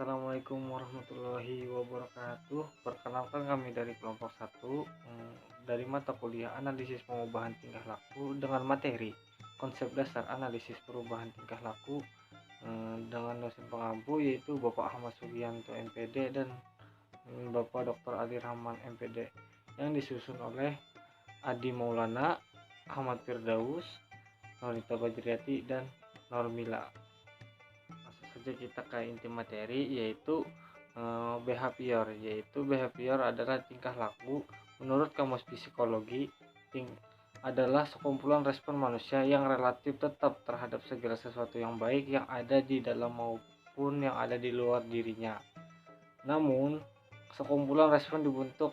Assalamualaikum warahmatullahi wabarakatuh. Perkenalkan kami dari kelompok 1 dari mata kuliah analisis pengubahan tingkah laku dengan materi konsep dasar analisis perubahan tingkah laku dengan dosen pengampu yaitu Bapak Ahmad Sugianto MPD dan Bapak Dr. Ali Rahman MPD yang disusun oleh Adi Maulana, Ahmad Firdaus, Norita Bajriati dan Normila. Langsung saja kita ke inti materi yaitu behavior adalah tingkah laku. Menurut Kamus Psikologi, adalah sekumpulan respon manusia yang relatif tetap terhadap segala sesuatu yang baik yang ada di dalam maupun yang ada di luar dirinya. Namun, sekumpulan respon dibentuk.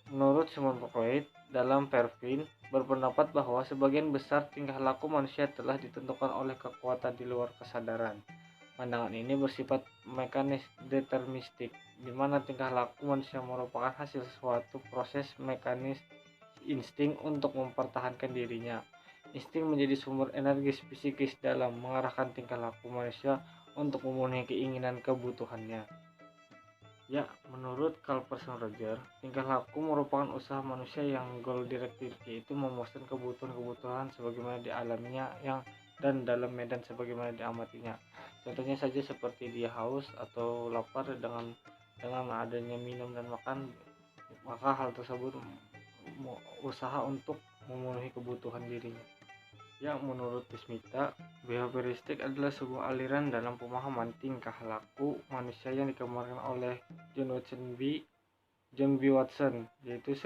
Menurut Simon Freud, dalam Pervin berpendapat bahwa sebagian besar tingkah laku manusia telah ditentukan oleh kekuatan di luar kesadaran. Pandangan ini bersifat mekanis deterministik, di mana tingkah laku manusia merupakan hasil suatu proses mekanis insting untuk mempertahankan dirinya. Insting menjadi sumber energi psikis dalam mengarahkan tingkah laku manusia untuk memenuhi keinginan kebutuhannya. Ya, menurut Carl Person Roger, tingkah laku merupakan usaha manusia yang goal directed, yaitu memuaskan kebutuhan-kebutuhan sebagaimana dialaminya dan dalam medan sebagaimana diamatinya. Contohnya saja seperti dia haus atau lapar dengan adanya minum dan makan, maka hal tersebut usaha untuk memenuhi kebutuhan dirinya. Ya, menurut Smita, behavioristik adalah sebuah aliran dalam pemahaman tingkah laku manusia yang dikembangkan oleh John B. Watson, yaitu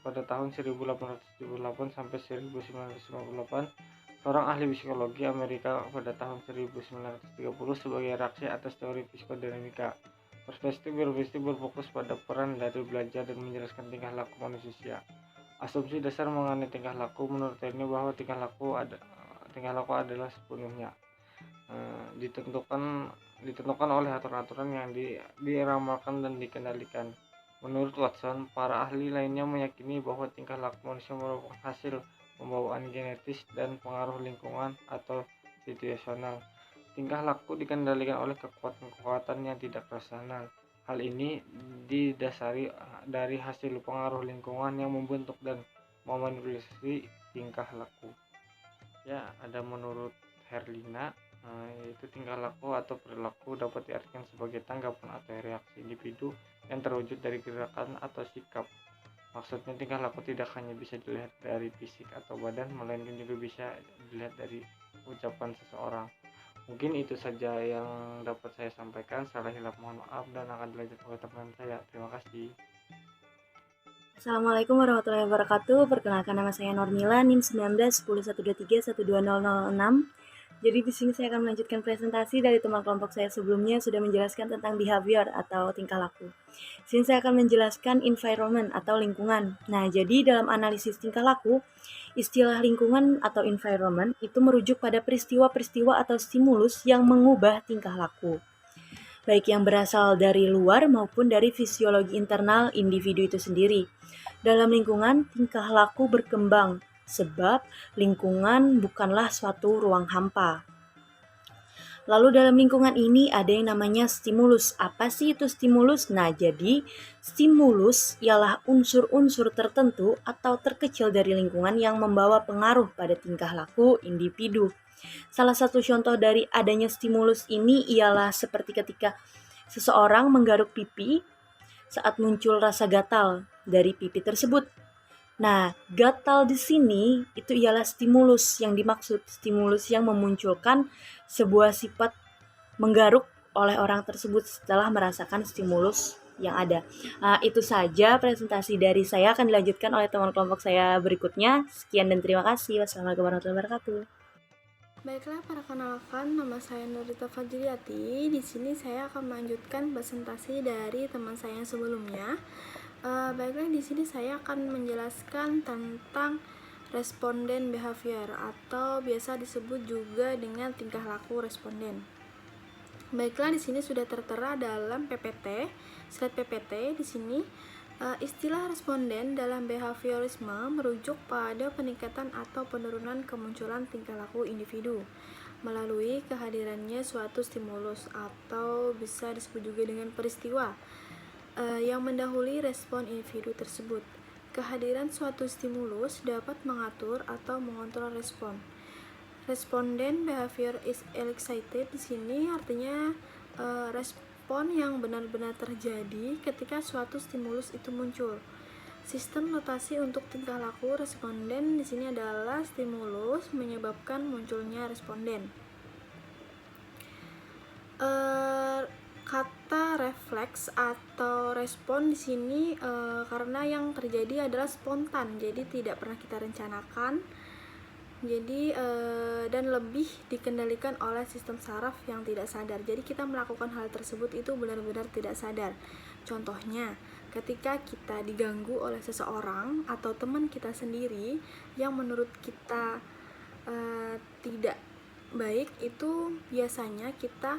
pada tahun 1878 sampai 1958, seorang ahli psikologi Amerika pada tahun 1930 sebagai reaksi atas teori psikodinamika. Perspektif berfokus pada peran dari belajar dan menjelaskan tingkah laku manusia. Asumsi dasar mengenai tingkah laku menurut ini bahwa tingkah laku adalah sepenuhnya ditentukan oleh aturan-aturan yang diramalkan dan dikendalikan. Menurut Watson, para ahli lainnya meyakini bahwa tingkah laku manusia merupakan hasil pembawaan genetis dan pengaruh lingkungan atau situasional. Tingkah laku dikendalikan oleh kekuatan-kekuatan yang tidak rasional. Hal ini didasari dari hasil pengaruh lingkungan yang membentuk dan memanipulasi tingkah laku. Ya, ada menurut Herlina, yaitu tingkah laku atau perilaku dapat diartikan sebagai tanggapan atau reaksi individu yang terwujud dari gerakan atau sikap. Maksudnya tingkah laku tidak hanya bisa dilihat dari fisik atau badan, melainkan juga bisa dilihat dari ucapan seseorang. Mungkin itu saja yang dapat saya sampaikan. Salah hilaf mohon maaf dan akan dilanjutkan oleh teman saya. Terima kasih. Assalamualaikum warahmatullahi wabarakatuh. Perkenalkan, nama saya Normila, NIM 191013120006. Jadi di sini saya akan melanjutkan presentasi dari teman kelompok saya sebelumnya sudah menjelaskan tentang behavior atau tingkah laku. Di sini saya akan menjelaskan environment atau lingkungan. Nah, jadi dalam analisis tingkah laku, istilah lingkungan atau environment itu merujuk pada peristiwa-peristiwa atau stimulus yang mengubah tingkah laku, baik yang berasal dari luar maupun dari fisiologi internal individu itu sendiri. Dalam lingkungan, tingkah laku berkembang, sebab lingkungan bukanlah suatu ruang hampa. Lalu dalam lingkungan ini ada yang namanya stimulus. Apa sih itu stimulus? Nah, jadi stimulus ialah unsur-unsur tertentu atau terkecil dari lingkungan yang membawa pengaruh pada tingkah laku individu. Salah satu contoh dari adanya stimulus ini ialah seperti ketika seseorang menggaruk pipi saat muncul rasa gatal dari pipi tersebut. Nah, gatal di sini itu ialah stimulus yang dimaksud, stimulus yang memunculkan sebuah sifat menggaruk oleh orang tersebut setelah merasakan stimulus yang ada. Nah, itu saja presentasi dari saya, akan dilanjutkan oleh teman kelompok saya berikutnya. Sekian dan terima kasih. Wassalamualaikum warahmatullahi wabarakatuh. Baiklah, perkenalkan, nama saya Norita Fajriati. Di sini saya akan melanjutkan presentasi dari teman saya yang sebelumnya. Baiklah, di sini saya akan menjelaskan tentang responden behavior atau biasa disebut juga dengan tingkah laku responden. Baiklah, di sini sudah tertera dalam PPT, slide PPT di sini. Istilah responden dalam behaviorisme merujuk pada peningkatan atau penurunan kemunculan tingkah laku individu. melalui kehadirannya suatu stimulus atau bisa disebut juga dengan peristiwa yang mendahului respon individu tersebut. Kehadiran suatu stimulus dapat mengatur atau mengontrol respon. Respondent behavior is elicited di sini artinya respon yang benar-benar terjadi ketika suatu stimulus itu muncul. Sistem notasi untuk tingkah laku responden di sini adalah stimulus menyebabkan munculnya responden. Kata refleks atau respon di sini karena yang terjadi adalah spontan, jadi tidak pernah kita rencanakan. Jadi dan lebih dikendalikan oleh sistem saraf yang tidak sadar. Jadi kita melakukan hal tersebut itu benar-benar tidak sadar. Contohnya, ketika kita diganggu oleh seseorang atau teman kita sendiri yang menurut kita tidak baik, itu biasanya kita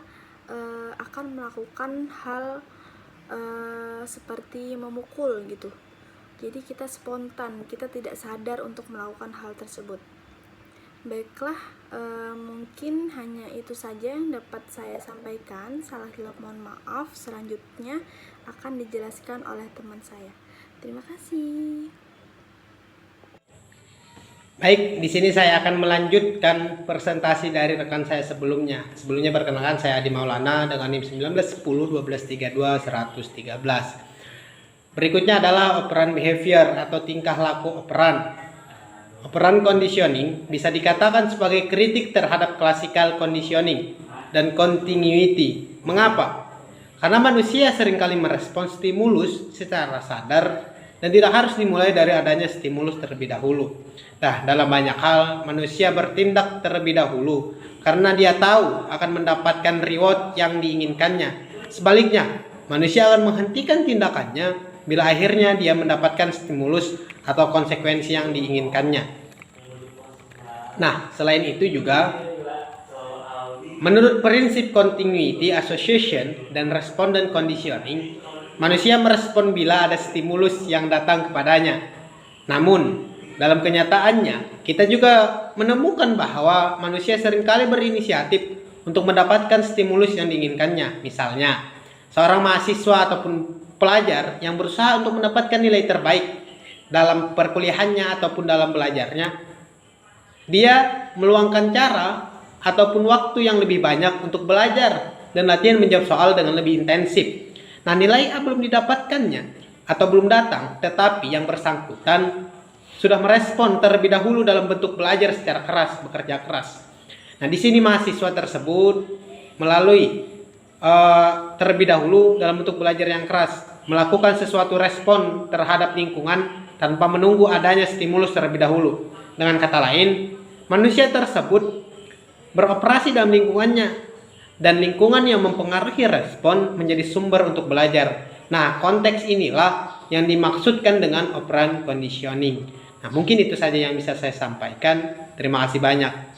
akan melakukan hal seperti memukul gitu. Jadi kita spontan, kita tidak sadar untuk melakukan hal tersebut. Baiklah, mungkin hanya itu saja yang dapat saya sampaikan. Salah hilap mohon maaf. Selanjutnya akan dijelaskan oleh teman saya. Terima kasih. Baik, di sini saya akan melanjutkan presentasi dari rekan saya sebelumnya. Sebelumnya perkenalkan, saya Adi Maulana dengan NIM 1910 1232 113. Berikutnya adalah operan behavior atau tingkah laku operan. Operan conditioning bisa dikatakan sebagai kritik terhadap classical conditioning dan continuity. Mengapa? Karena manusia seringkali merespon stimulus secara sadar dan tidak harus dimulai dari adanya stimulus terlebih dahulu. Nah, dalam banyak hal manusia bertindak terlebih dahulu karena dia tahu akan mendapatkan reward yang diinginkannya. Sebaliknya, manusia akan menghentikan tindakannya bila akhirnya dia mendapatkan stimulus atau konsekuensi yang diinginkannya. Nah, selain itu juga menurut prinsip continuity association dan respondent conditioning, manusia merespon bila ada stimulus yang datang kepadanya. Namun, dalam kenyataannya, kita juga menemukan bahwa manusia seringkali berinisiatif untuk mendapatkan stimulus yang diinginkannya. Misalnya, seorang mahasiswa ataupun pelajar yang berusaha untuk mendapatkan nilai terbaik dalam perkuliahannya ataupun dalam belajarnya, dia meluangkan cara ataupun waktu yang lebih banyak untuk belajar dan latihan menjawab soal dengan lebih intensif. Nah, nilai A belum didapatkannya atau belum datang, tetapi yang bersangkutan sudah merespon terlebih dahulu dalam bentuk belajar secara keras, bekerja keras. Nah, di sini mahasiswa tersebut melalui terlebih dahulu dalam bentuk belajar yang keras, melakukan sesuatu respon terhadap lingkungan tanpa menunggu adanya stimulus terlebih dahulu. Dengan kata lain, manusia tersebut beroperasi dalam lingkungannya dan lingkungan yang mempengaruhi respon menjadi sumber untuk belajar. Nah, konteks inilah yang dimaksudkan dengan operan conditioning. Nah, mungkin itu saja yang bisa saya sampaikan. Terima kasih banyak.